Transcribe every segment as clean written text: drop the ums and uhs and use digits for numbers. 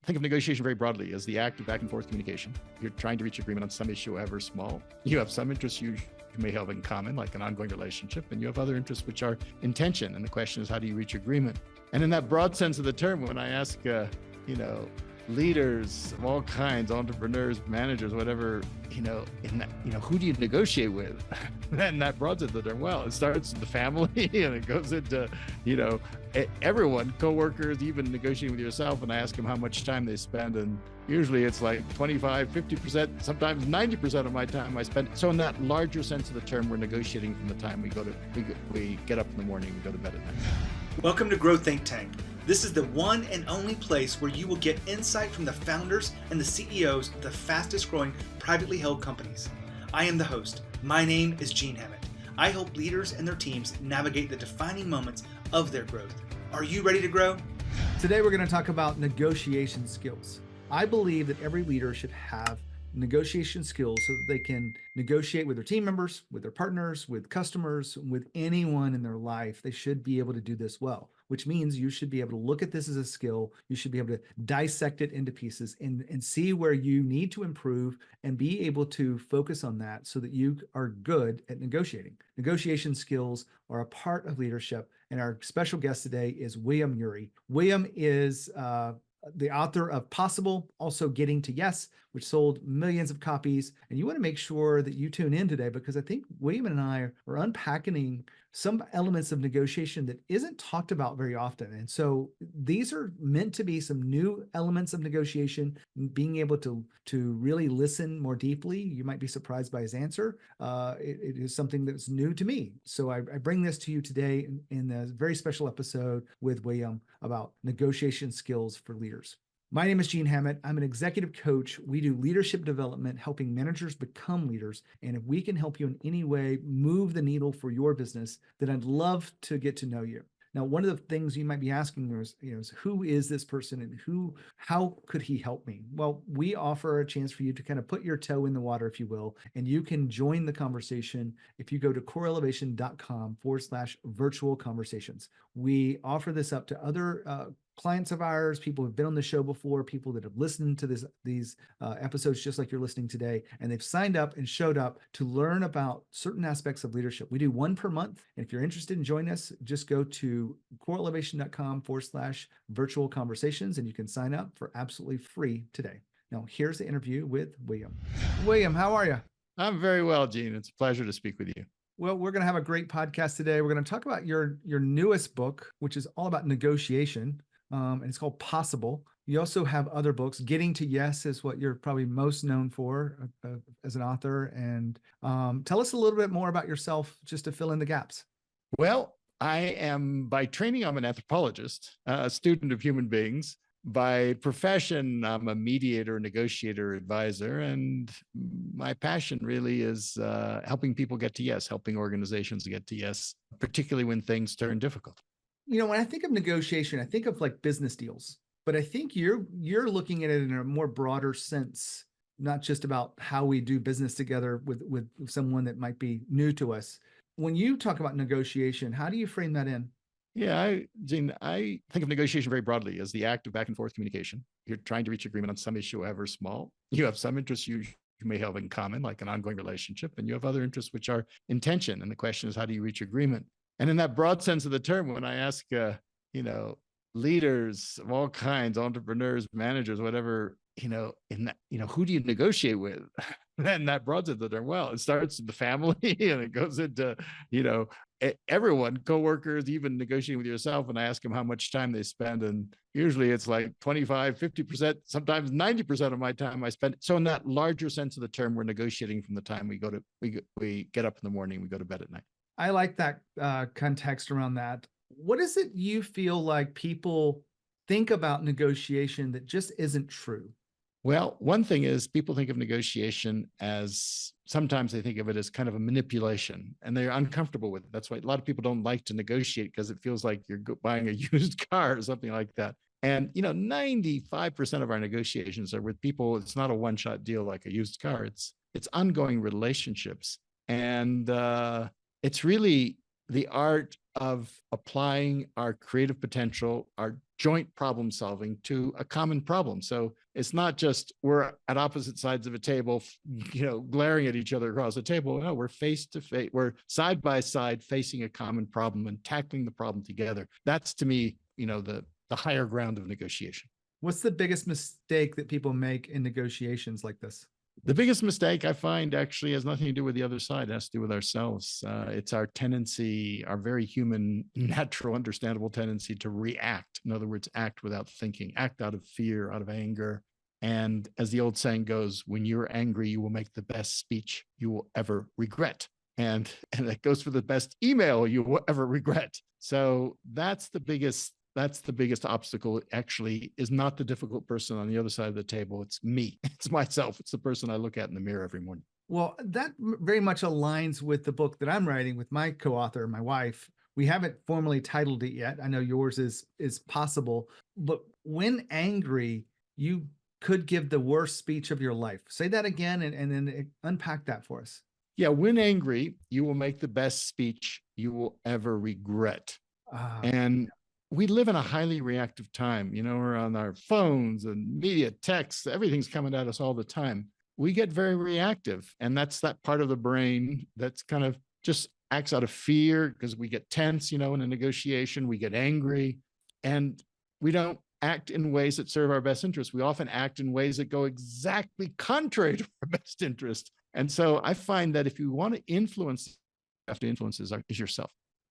think of negotiation very broadly as the act of back and forth communication. You're trying to reach agreement on some issue, however small. You have some interests you may have in common, like an ongoing relationship, and you have other interests which are intention. And the question is, how do you reach agreement? And in that broad sense of the term, when I ask, leaders of all kinds, entrepreneurs, managers, whatever, who do you negotiate with? And that broad sense of the term, well, it starts with the family and it goes into, everyone, coworkers, even negotiating with yourself. And I ask them how much time they spend. And usually it's like 25, 50%, sometimes 90% of my time I spend. So in that larger sense of the term, we're negotiating from the time we get up in the morning, we go to bed at night. Welcome to Grow Think Tank. This is the one and only place where you will get insight from the founders and the CEOs of the fastest growing privately held companies. I am the host. My name is Gene Hammett. I help leaders and their teams navigate the defining moments of their growth. Are you ready to grow? Today we're going to talk about negotiation skills. I believe that every leader should have negotiation skills so that they can negotiate with their team members, with their partners, with customers, with anyone in their life. They should be able to do this well, which means you should be able to look at this as a skill. You should be able to dissect it into pieces and see where you need to improve and be able to focus on that so that you are good at negotiating. Negotiation skills are a part of leadership. And our special guest today is William Ury. William is the author of Possible, also Getting to Yes, which sold millions of copies. And you want to make sure that you tune in today because I think William and I are unpacking some elements of negotiation that isn't talked about very often. And so these are meant to be some new elements of negotiation, being able to really listen more deeply. You might be surprised by his answer. It is something that's new to me. So I bring this to you today in a very special episode with William about negotiation skills for leaders. My name is Gene Hammett. I'm an executive coach. We do leadership development, helping managers become leaders. And if we can help you in any way move the needle for your business, then I'd love to get to know you. Now, one of the things you might be asking is who is this person and how could he help me? Well, we offer a chance for you to kind of put your toe in the water, if you will, and you can join the conversation if you go to coreelevation.com/virtual conversations. We offer this up to other clients of ours, people who've been on the show before, people that have listened to these episodes just like you're listening today, and they've signed up and showed up to learn about certain aspects of leadership. We do one per month. And if you're interested in joining us, just go to coreelevation.com/virtual conversations and you can sign up for absolutely free today. Now, here's the interview with William. William, how are you? I'm very well, Gene. It's a pleasure to speak with you. Well, we're going to have a great podcast today. We're going to talk about your newest book, which is all about negotiation. And it's called Possible. You also have other books. Getting to Yes is what you're probably most known for as an author. And tell us a little bit more about yourself, just to fill in the gaps. Well, by training, I'm an anthropologist, a student of human beings. By profession, I'm a mediator, negotiator, advisor. And my passion really is helping people get to yes, helping organizations get to yes, particularly when things turn difficult. When I think of negotiation, I think of like business deals, but I think you're looking at it in a more broader sense, not just about how we do business together with someone that might be new to us. When you talk about negotiation, how do you frame that in? Yeah, Gene, I think of negotiation very broadly as the act of back and forth communication. You're trying to reach agreement on some issue, however small. You have some interests you may have in common, like an ongoing relationship, and you have other interests which are intention. And the question is, how do you reach agreement? And in that broad sense of the term, when I ask, leaders of all kinds, entrepreneurs, managers, whatever, who do you negotiate with? And that broad sense of the term, well, it starts with the family and it goes into, everyone, coworkers, even negotiating with yourself. And I ask them how much time they spend. And usually it's like 25, 50%, sometimes 90% of my time I spend. So in that larger sense of the term, we're negotiating from the time we get up in the morning, we go to bed at night. I like that context around that. What is it you feel like people think about negotiation that just isn't true? Well, one thing is people think of negotiation as sometimes they think of it as kind of a manipulation and they're uncomfortable with it. That's why a lot of people don't like to negotiate because it feels like you're buying a used car or something like that. And, 95% of our negotiations are with people. It's not a one-shot deal like a used car. It's ongoing relationships. And it's really the art of applying our creative potential, our joint problem solving to a common problem. So it's not just we're at opposite sides of a table, glaring at each other across the table. No, we're face to face, we're side by side facing a common problem and tackling the problem together. That's, to me, the higher ground of negotiation. What's the biggest mistake that people make in negotiations like this? The biggest mistake I find actually has nothing to do with the other side. It has to do with ourselves. It's our tendency, our very human, natural, understandable tendency to react. In other words, act without thinking, act out of fear, out of anger. And as the old saying goes, when you're angry, you will make the best speech you will ever regret. And that goes for the best email you will ever regret. So that's the biggest obstacle, actually, is not the difficult person on the other side of the table. It's me. It's myself. It's the person I look at in the mirror every morning. Well, that very much aligns with the book that I'm writing with my co-author, my wife. We haven't formally titled it yet. I know yours is possible, but when angry, you could give the worst speech of your life. Say that again and then unpack that for us. Yeah, when angry, you will make the best speech you will ever regret. And we live in a highly reactive time. We're on our phones and media, texts, everything's coming at us all the time. We get very reactive. And that's that part of the brain that's kind of just acts out of fear, because we get tense, in a negotiation, we get angry, and we don't act in ways that serve our best interest. We often act in ways that go exactly contrary to our best interest. And so I find that if you want to influence, you have to influence is yourself.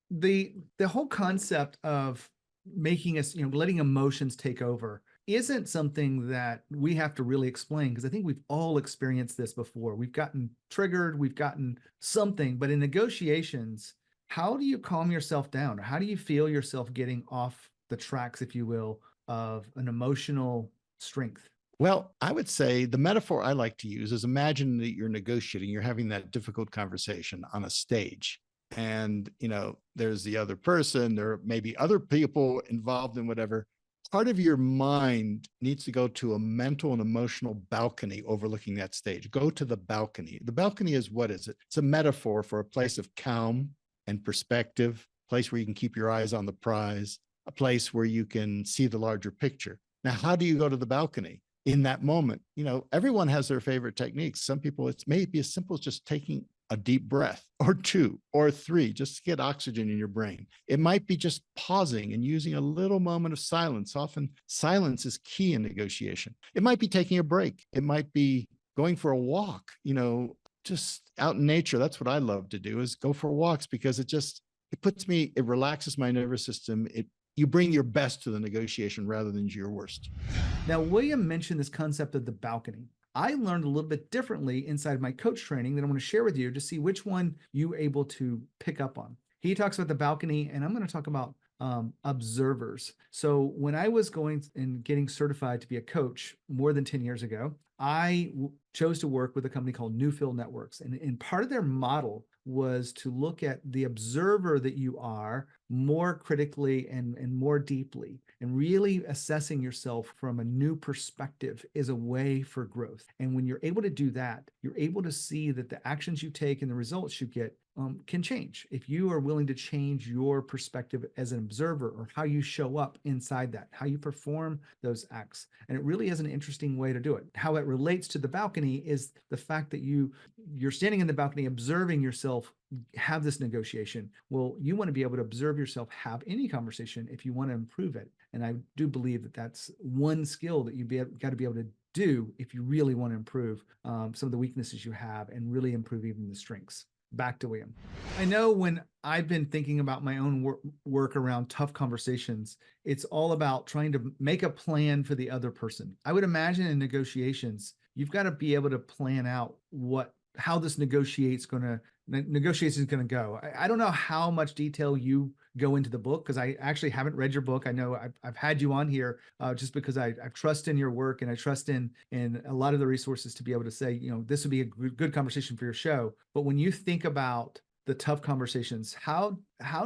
The whole concept of making us, letting emotions take over isn't something that we have to really explain, because I think we've all experienced this before. We've gotten triggered, we've gotten something, but in negotiations, how do you calm yourself down? How do you feel yourself getting off the tracks, if you will, of an emotional strength? Well, I would say the metaphor I like to use is, imagine that you're negotiating, you're having that difficult conversation on a stage. And, there's the other person, there may be other people involved in whatever. Part of your mind needs to go to a mental and emotional balcony overlooking that stage. Go to the balcony. The balcony is, what is it? It's a metaphor for a place of calm and perspective, a place where you can keep your eyes on the prize, a place where you can see the larger picture. Now, how do you go to the balcony? In that moment, everyone has their favorite techniques. Some people, it may be as simple as just taking a deep breath, or 2 or 3, just to get oxygen in your brain. It might be just pausing and using a little moment of silence. Often silence is key in negotiation. It might be taking a break. It might be going for a walk, just out in nature. That's what I love to do, is go for walks, because it relaxes my nervous system. You bring your best to the negotiation rather than your worst. Now, William mentioned this concept of the balcony. I learned a little bit differently inside my coach training that I want to share with you to see which one you were able to pick up on. He talks about the balcony, and I'm going to talk about observers. So when I was going and getting certified to be a coach more than 10 years ago, I chose to work with a company called Newfield Networks. And part of their model was to look at the observer that you are more critically and more deeply, and really assessing yourself from a new perspective is a way for growth. And when you're able to do that, you're able to see that the actions you take and the results you get can change. If you are willing to change your perspective as an observer, or how you show up inside that, how you perform those acts. And it really is an interesting way to do it. How it relates to the balcony is the fact that you're standing in the balcony observing yourself have this negotiation. Well, you want to be able to observe yourself have any conversation if you want to improve it. And I do believe that that's one skill that got to be able to do if you really want to improve some of the weaknesses you have and really improve even the strengths. Back to William. I know when I've been thinking about my own work around tough conversations, it's all about trying to make a plan for the other person. I would imagine in negotiations, you've got to be able to plan out how this negotiation is going to go. I don't know how much detail you go into the book, because I actually haven't read your book. I know I've had you on here just because I trust in your work, and I trust in a lot of the resources to be able to say, this would be a good conversation for your show. But when you think about the tough conversations, how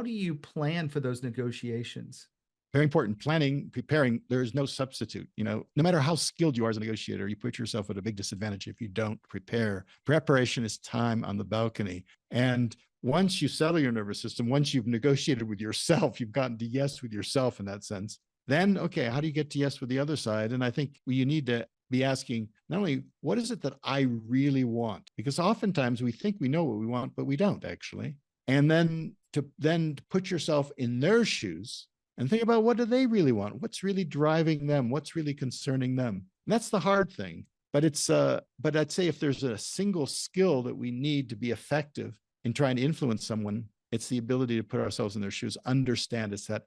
do you plan for those negotiations? Very important. Planning, preparing, there is no substitute. No matter how skilled you are as a negotiator, you put yourself at a big disadvantage if you don't prepare. Preparation is time on the balcony. And once you settle your nervous system, once you've negotiated with yourself, you've gotten to yes with yourself in that sense, then, okay, how do you get to yes with the other side? And I think you need to be asking not only what is it that I really want, because oftentimes we think we know what we want, but we don't actually. And then to put yourself in their shoes and think about what do they really want? What's really driving them? What's really concerning them? And that's the hard thing. But but I'd say if there's a single skill that we need to be effective in trying to influence someone, it's the ability to put ourselves in their shoes, understand. It's that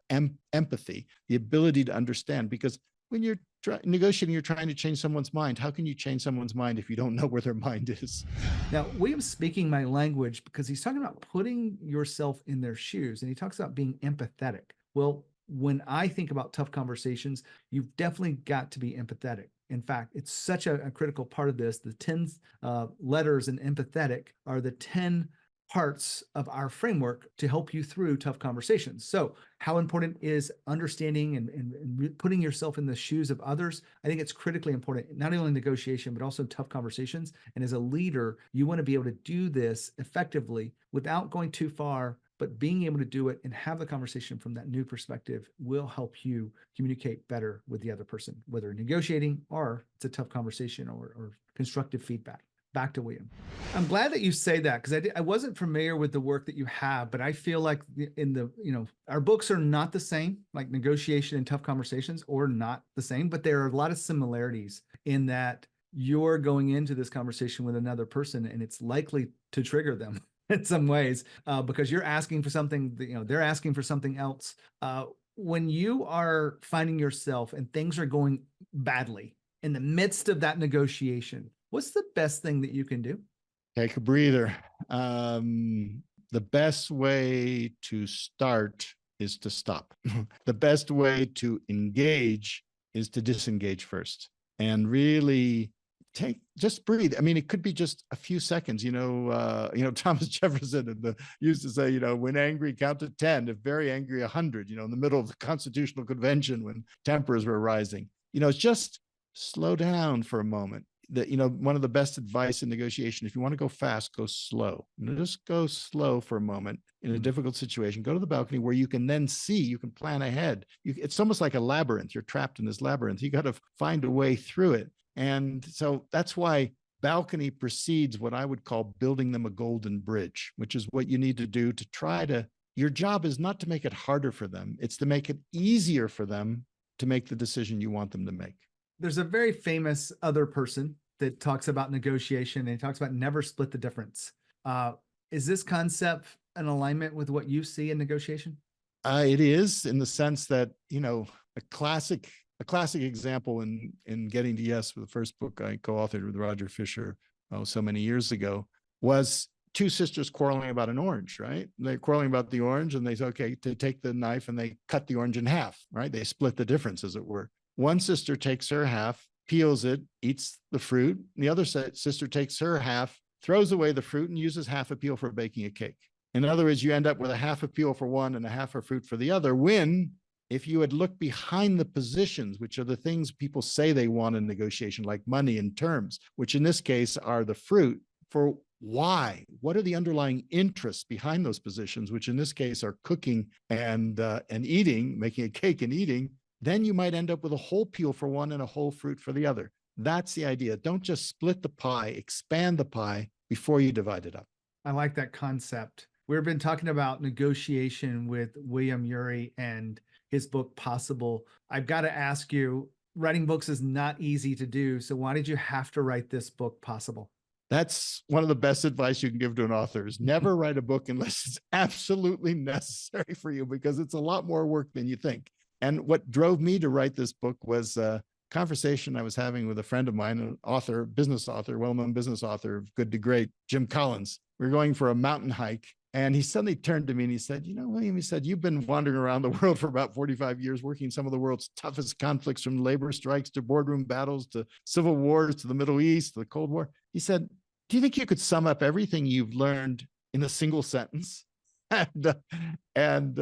empathy, the ability to understand, because when you're negotiating, you're trying to change someone's mind. How can you change someone's mind if you don't know where their mind is? Now, William's speaking my language because he's talking about putting yourself in their shoes, and he talks about being empathetic. Well, when I think about tough conversations, you've definitely got to be empathetic. In fact, it's such a critical part of this. The 10 letters in empathetic are the 10 parts of our framework to help you through tough conversations. So how important is understanding and putting yourself in the shoes of others? I think it's critically important, not only in negotiation, but also in tough conversations. And as a leader, you want to be able to do this effectively without going too far, but being able to do it and have the conversation from that new perspective will help you communicate better with the other person, whether negotiating or it's a tough conversation or constructive feedback. Back to William. I'm glad that you say that, because I wasn't familiar with the work that you have, but I feel like our books are not the same, like negotiation and tough conversations, or not the same, but there are a lot of similarities in that you're going into this conversation with another person and it's likely to trigger them in some ways, because you're asking for something, they're asking for something else. When you are finding yourself and things are going badly in the midst of that negotiation, what's the best thing that you can do? Take a breather. The best way to start is to stop. The best way to engage is to disengage first and really just breathe. I mean, it could be just a few seconds. Thomas Jefferson used to say, when angry, count to 10. If very angry, 100. In the middle of the Constitutional Convention when tempers were rising. It's just slow down for a moment. One of the best advice in negotiation, if you want to go fast, go slow. Just go slow for a moment in a difficult situation. Go to the balcony where you can then see, you can plan ahead. It's almost like a labyrinth. You're trapped in this labyrinth. You got to find a way through it. And so that's why balcony precedes what I would call building them a golden bridge, which is what you need to do to your job is not to make it harder for them. It's to make it easier for them to make the decision you want them to make. There's a very famous other person that talks about negotiation, and he talks about never split the difference. Is this concept in alignment with what you see in negotiation? It is, in the sense that, a classic example in getting to yes with the first book I co-authored with Roger Fisher so many years ago was two sisters quarreling about an orange, right? They're quarreling about the orange, and they say, okay, to take the knife and they cut the orange in half, right? They split the difference, as it were. One sister takes her half, peels it, eats the fruit. The other sister takes her half, throws away the fruit, and uses half a peel for baking a cake. In other words, you end up with a half a peel for one and a half a fruit for the other, when if you had looked behind the positions, which are the things people say they want in negotiation, like money and terms, which in this case are the fruit, for why? What are the underlying interests behind those positions, which in this case are cooking and eating, making a cake and eating, then you might end up with a whole peel for one and a whole fruit for the other. That's the idea. Don't just split the pie, expand the pie before you divide it up. I like that concept. We've been talking about negotiation with William Ury and his book, Possible. I've got to ask you, writing books is not easy to do. So why did you have to write this book, Possible? That's one of the best advice you can give to an author, is never write a book unless it's absolutely necessary for you, because it's a lot more work than you think. And what drove me to write this book was a conversation I was having with a friend of mine, an author, business author, well-known business author of Good to Great, Jim Collins. We were going for a mountain hike, and he suddenly turned to me and he said, William, he said, you've been wandering around the world for about 45 years, working some of the world's toughest conflicts, from labor strikes to boardroom battles to civil wars to the Middle East to the Cold War. He said, do you think you could sum up everything you've learned in a single sentence? And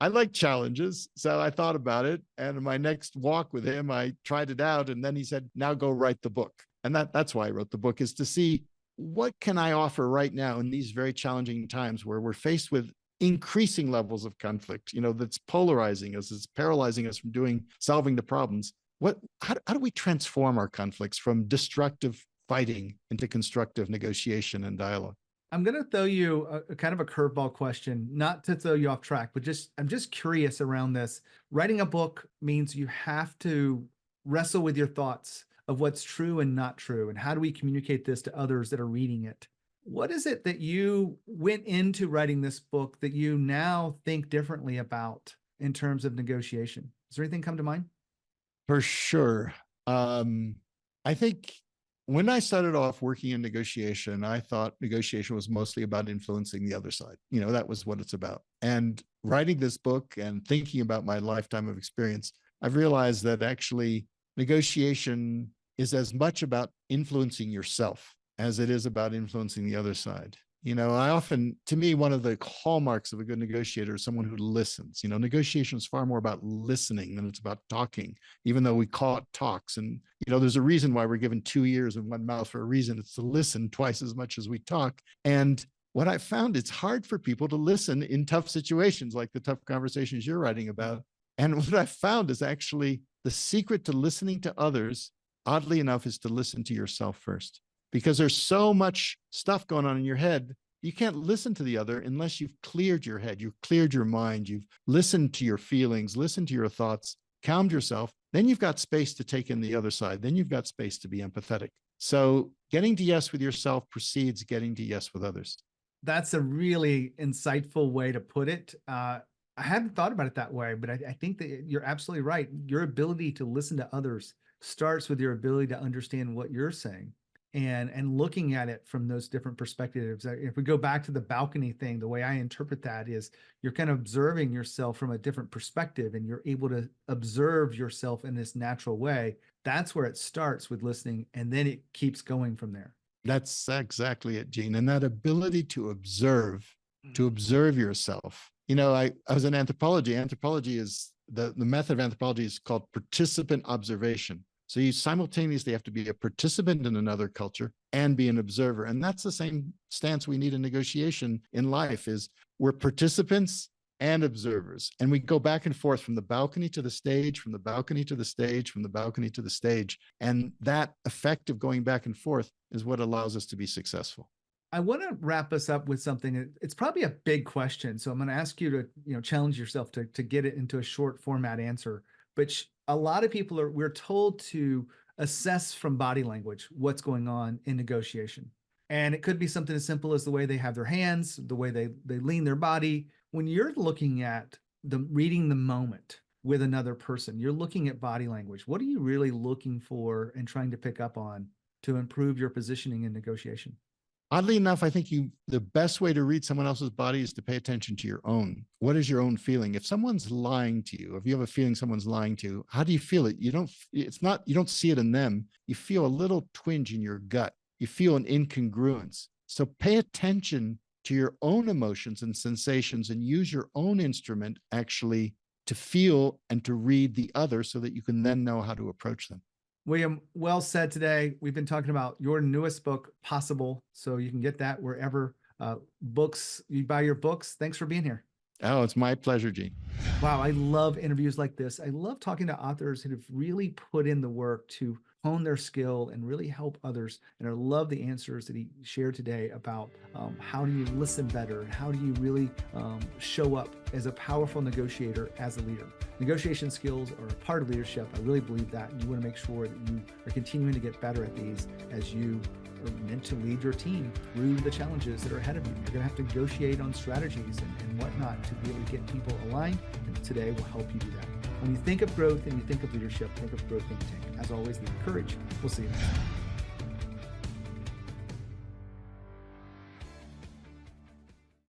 I like challenges. So I thought about it. And in my next walk with him, I tried it out. And then he said, now go write the book. And that's why I wrote the book, is to see what can I offer right now in these very challenging times where we're faced with increasing levels of conflict, that's polarizing us, it's paralyzing us from solving the problems. How do we transform our conflicts from destructive fighting into constructive negotiation and dialogue? I'm going to throw you a kind of a curveball question, not to throw you off track, but I'm just curious around this. Writing a book means you have to wrestle with your thoughts of what's true and not true, and how do we communicate this to others that are reading it? What is it that you went into writing this book that you now think differently about in terms of negotiation? Does there anything come to mind? For sure. I think when I started off working in negotiation, I thought negotiation was mostly about influencing the other side. That was what it's about. And writing this book and thinking about my lifetime of experience, I've realized that actually negotiation is as much about influencing yourself as it is about influencing the other side. To me, one of the hallmarks of a good negotiator is someone who listens. Negotiation is far more about listening than it's about talking, even though we call it talks. And, there's a reason why we're given 2 ears and 1 mouth for a reason. It's to listen twice as much as we talk. And what I found, it's hard for people to listen in tough situations, like the tough conversations you're writing about. And what I found is actually the secret to listening to others, oddly enough, is to listen to yourself first. Because there's so much stuff going on in your head, you can't listen to the other unless you've cleared your head, you've cleared your mind, you've listened to your feelings, listened to your thoughts, calmed yourself. Then you've got space to take in the other side. Then you've got space to be empathetic. So getting to yes with yourself precedes getting to yes with others. That's a really insightful way to put it. I hadn't thought about it that way, but I think that you're absolutely right. Your ability to listen to others starts with your ability to understand what you're saying. And looking at it from those different perspectives. If we go back to the balcony thing, the way I interpret that is you're kind of observing yourself from a different perspective, and you're able to observe yourself in this natural way. That's where it starts with listening, and then it keeps going from there. That's exactly it, Gene. And that ability to observe yourself. I was in anthropology. Anthropology is the method of anthropology is called participant observation. So you simultaneously have to be a participant in another culture and be an observer. And that's the same stance we need in negotiation in life. Is we're participants and observers. And we go back and forth from the balcony to the stage, from the balcony to the stage, from the balcony to the stage. And that effect of going back and forth is what allows us to be successful. I want to wrap us up with something. It's probably a big question. So I'm going to ask you to, challenge yourself to get it into a short format answer. But a lot of people we're told to assess from body language what's going on in negotiation. And it could be something as simple as the way they have their hands, the way they lean their body. When you're looking at reading the moment with another person, you're looking at body language. What are you really looking for and trying to pick up on to improve your positioning in negotiation? Oddly enough, I think the best way to read someone else's body is to pay attention to your own. What is your own feeling? If someone's lying to you, if you have a feeling someone's lying to you, how do you feel it? You don't see it in them. You feel a little twinge in your gut. You feel an incongruence. So pay attention to your own emotions and sensations and use your own instrument actually to feel and to read the other so that you can then know how to approach them. William, well said today. We've been talking about your newest book, Possible. So you can get that wherever you buy your books. Thanks for being here. Oh, it's my pleasure, Gene. Wow, I love interviews like this. I love talking to authors who have really put in the work to hone their skill and really help others. And I love the answers that he shared today about how do you listen better and how do you really show up as a powerful negotiator as a leader. Negotiation skills are a part of leadership. I really believe that. And you want to make sure that you are continuing to get better at these as you are meant to lead your team through the challenges that are ahead of you. You're going to have to negotiate on strategies and whatnot to be able to get people aligned. And today will help you do that. When you think of growth and you think of leadership, think of Growth Think Tank. As always, lead with courage. We'll see you next time.